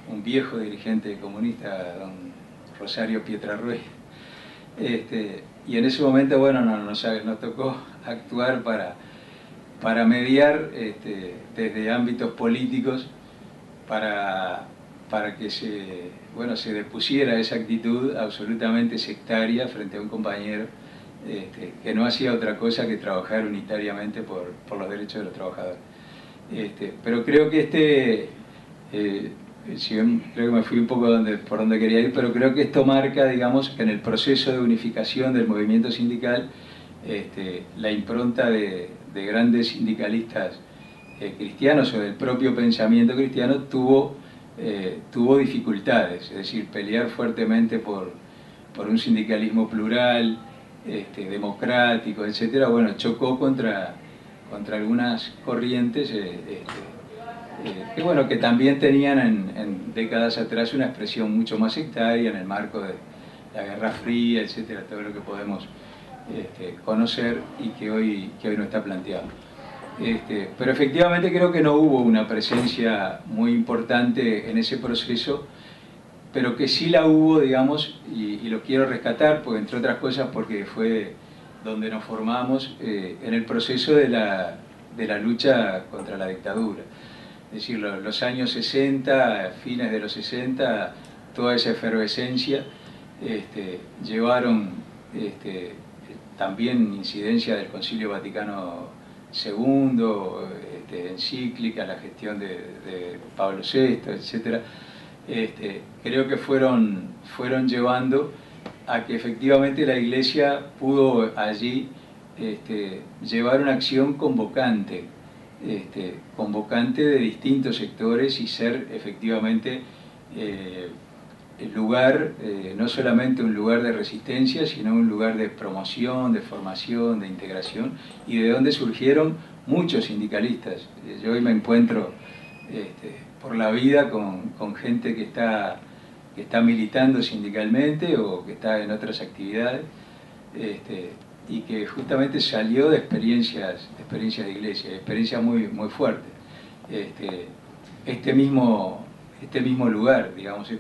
un viejo dirigente comunista, don Rosario Pietrarruey. Y en ese momento, bueno, nos tocó actuar para mediar desde ámbitos políticos para que se depusiera esa actitud absolutamente sectaria frente a un compañero que no hacía otra cosa que trabajar unitariamente por los derechos de los trabajadores. Pero creo que creo que me fui un poco por donde quería ir, pero creo que esto marca, digamos, que en el proceso de unificación del movimiento sindical, la impronta de grandes sindicalistas cristianos o del propio pensamiento cristiano tuvo dificultades, es decir, pelear fuertemente por un sindicalismo plural, democrático, etcétera. Bueno, chocó contra algunas corrientes que también tenían en décadas atrás una expresión mucho más sectaria en el marco de la Guerra Fría, etcétera, todo lo que podemos conocer y que hoy no está planteado. Pero efectivamente creo que no hubo una presencia muy importante en ese proceso, pero que sí la hubo, digamos, y lo quiero rescatar, porque entre otras cosas porque fue donde nos formamos en el proceso de la lucha contra la dictadura. Es decir, los años 60, fines de los 60, toda esa efervescencia llevaron también incidencia del Concilio Vaticano II, encíclica, la gestión de Pablo VI, etc. Creo que fueron llevando a que efectivamente la Iglesia pudo allí llevar una acción convocante, de distintos sectores y ser efectivamente el lugar, no solamente un lugar de resistencia, sino un lugar de promoción, de formación, de integración, y de donde surgieron muchos sindicalistas. Yo hoy me encuentro por la vida con gente que está militando sindicalmente o que está en otras actividades, y que justamente salió de experiencias de iglesia, de experiencias muy fuertes. Este mismo lugar, digamos,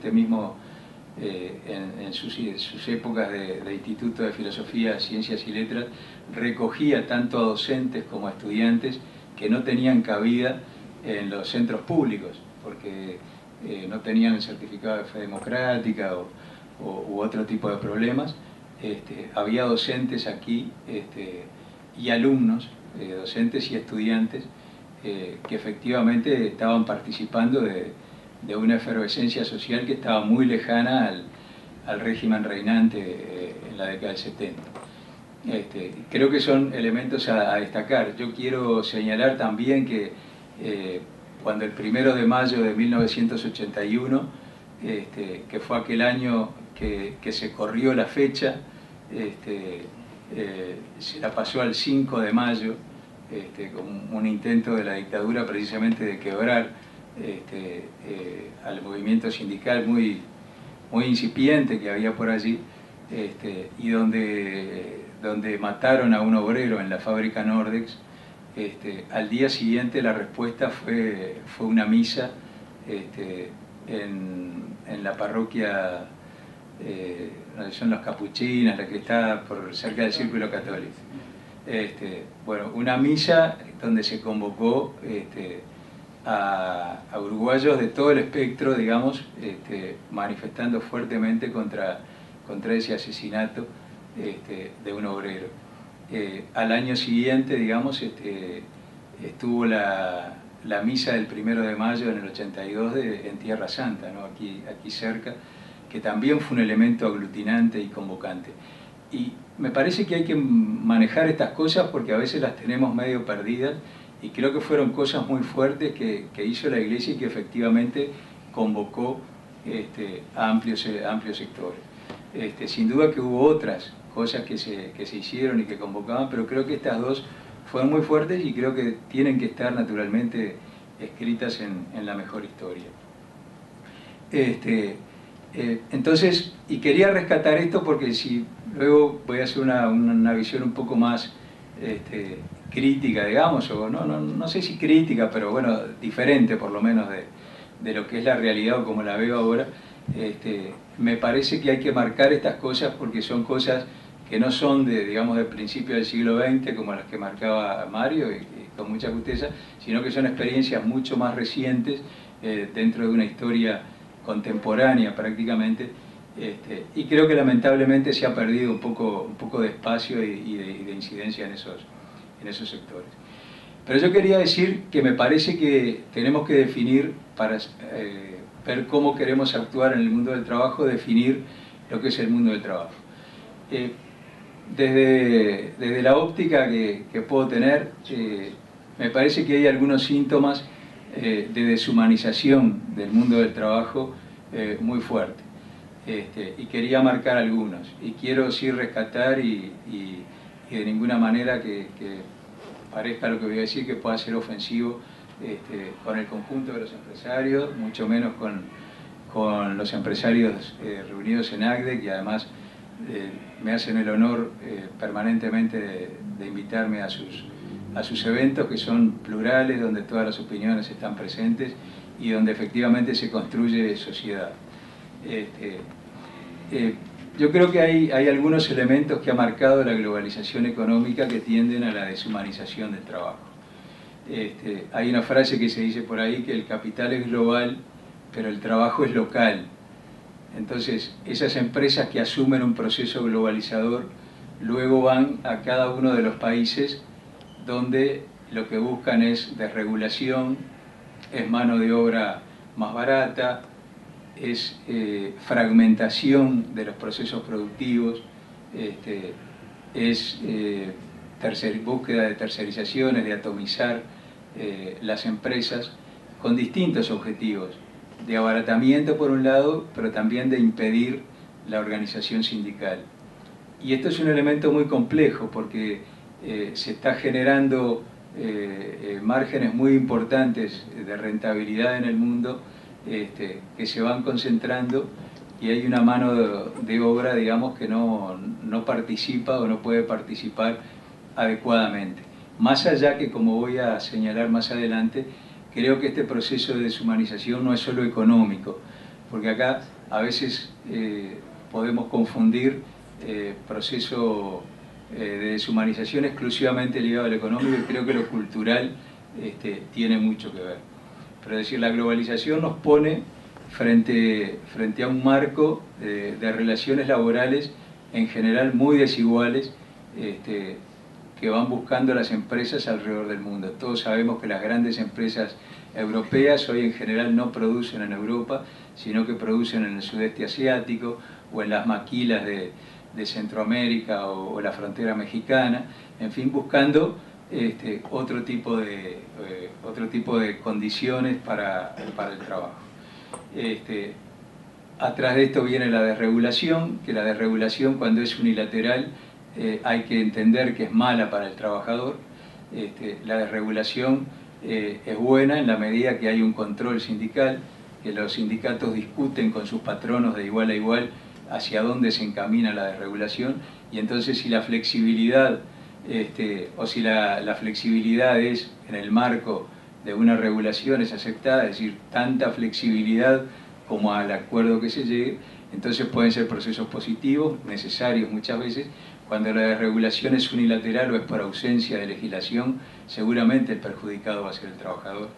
en sus épocas de Instituto de Filosofía, Ciencias y Letras, recogía tanto a docentes como a estudiantes que no tenían cabida en los centros públicos, porque no tenían el certificado de fe democrática u otro tipo de problemas. Había docentes aquí y alumnos, docentes y estudiantes, que efectivamente estaban participando de una efervescencia social que estaba muy lejana al régimen reinante en la década del 70. Creo que son elementos a destacar. Yo quiero señalar también que cuando el 1 de mayo de 1981, que fue aquel año que se corrió la fecha, se la pasó al 5 de mayo, con un intento de la dictadura precisamente de quebrar al movimiento sindical muy incipiente que había por allí, y donde mataron a un obrero en la fábrica Nordex. Al día siguiente la respuesta fue una misa en la parroquia donde son los capuchinas, la que está cerca del Círculo Católico. Bueno, una misa donde se convocó a uruguayos de todo el espectro, digamos, manifestando fuertemente contra ese asesinato de un obrero. Al año siguiente, digamos, estuvo la misa del 1 de mayo en el 82 en Tierra Santa, ¿no? aquí cerca, que también fue un elemento aglutinante y convocante. Y me parece que hay que manejar estas cosas porque a veces las tenemos medio perdidas, y creo que fueron cosas muy fuertes que hizo la Iglesia y que efectivamente convocó a amplios sectores. Sin duda que hubo otras cosas que se hicieron y que convocaban, pero creo que estas dos fueron muy fuertes y creo que tienen que estar naturalmente escritas en la mejor historia. Entonces, y quería rescatar esto porque si luego voy a hacer una visión un poco más crítica, digamos, o no sé si crítica, pero bueno, diferente por lo menos de lo que es la realidad o como la veo ahora, me parece que hay que marcar estas cosas porque son cosas que no son de, digamos, del principio del siglo XX, como las que marcaba Mario, y con mucha justeza, sino que son experiencias mucho más recientes dentro de una historia contemporánea prácticamente, y creo que lamentablemente se ha perdido un poco de espacio y de incidencia en esos sectores. Pero yo quería decir que me parece que tenemos que definir, para ver cómo queremos actuar en el mundo del trabajo, definir lo que es el mundo del trabajo. Desde la óptica que puedo tener, me parece que hay algunos síntomas de deshumanización del mundo del trabajo muy fuertes. Y quería marcar algunos. Y quiero sí rescatar y de ninguna manera que parezca lo que voy a decir que pueda ser ofensivo con el conjunto de los empresarios, mucho menos con los empresarios reunidos en ACDE, y además me hacen el honor permanentemente de invitarme a sus eventos, que son plurales, donde todas las opiniones están presentes y donde efectivamente se construye sociedad. Yo creo que hay algunos elementos que ha marcado la globalización económica que tienden a la deshumanización del trabajo. Hay una frase que se dice por ahí que el capital es global, pero el trabajo es local. Entonces, esas empresas que asumen un proceso globalizador luego van a cada uno de los países donde lo que buscan es desregulación, es mano de obra más barata, es fragmentación de los procesos productivos, es búsqueda de tercerizaciones, de atomizar las empresas con distintos objetivos, de abaratamiento por un lado, pero también de impedir la organización sindical. Y esto es un elemento muy complejo porque se está generando márgenes muy importantes de rentabilidad en el mundo, que se van concentrando, y hay una mano de obra, digamos, que no participa o no puede participar adecuadamente. Más allá que, como voy a señalar más adelante, creo que este proceso de deshumanización no es solo económico, porque acá a veces podemos confundir proceso de deshumanización exclusivamente ligado al económico, y creo que lo cultural tiene mucho que ver. Pero es decir, la globalización nos pone frente a un marco de relaciones laborales en general muy desiguales, que van buscando las empresas alrededor del mundo. Todos sabemos que las grandes empresas europeas hoy en general no producen en Europa, sino que producen en el sudeste asiático o en las maquilas de Centroamérica o la frontera mexicana, en fin, buscando otro tipo de condiciones para el trabajo. Atrás de esto viene la desregulación, que la desregulación, cuando es unilateral, hay que entender que es mala para el trabajador. La desregulación es buena en la medida que hay un control sindical, que los sindicatos discuten con sus patronos de igual a igual hacia dónde se encamina la desregulación, y entonces si la flexibilidad o si la flexibilidad es en el marco de una regulación es aceptada, es decir, tanta flexibilidad como al acuerdo que se llegue, entonces pueden ser procesos positivos, necesarios muchas veces. Cuando la desregulación es unilateral o es por ausencia de legislación, seguramente el perjudicado va a ser el trabajador.